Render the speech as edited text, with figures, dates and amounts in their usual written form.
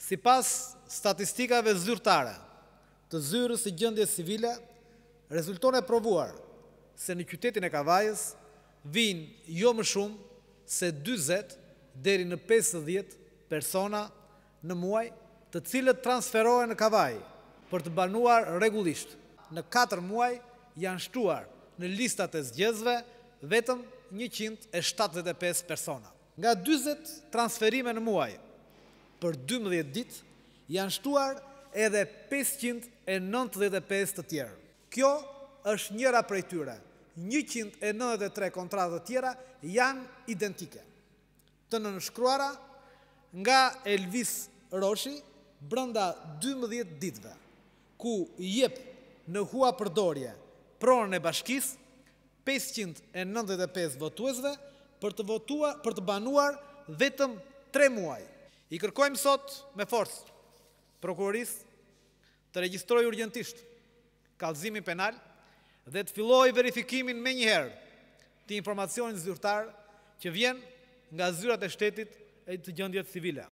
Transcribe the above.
Sipas statistikave zyrtare të zyrës së gjendjes civile, rezulton e provuar se në qytetin e Kavajës vinë jo më shumë se 40 deri në 50 persona në muaj, të cilët transferohen në Kavaj për të banuar rregullisht. Në 4 muaj janë shtuar në listat e zgjedhësve vetëm 175 persona. Nga 40 transferime në muaj për 12 ditë janë shtuar edhe 595 të tjerë. Kjo është njëra prej tyre. 193 kontratë të tjera janë identike, të nënshkruara nga Elvis Roshi brenda 12 ditëve, ku jep në hua përdorje pronën e bashkisë 595 votuesve për të banuar vetëm 3 muaj. I kërkojmë sot me forcë prokurorisë të regjistrojë urgjentisht kallëzimin penal dhe të fillojë verifikimin menjëherë të informacionit zyrtar që vjen nga zyrat e shtetit e të gjendjes civile.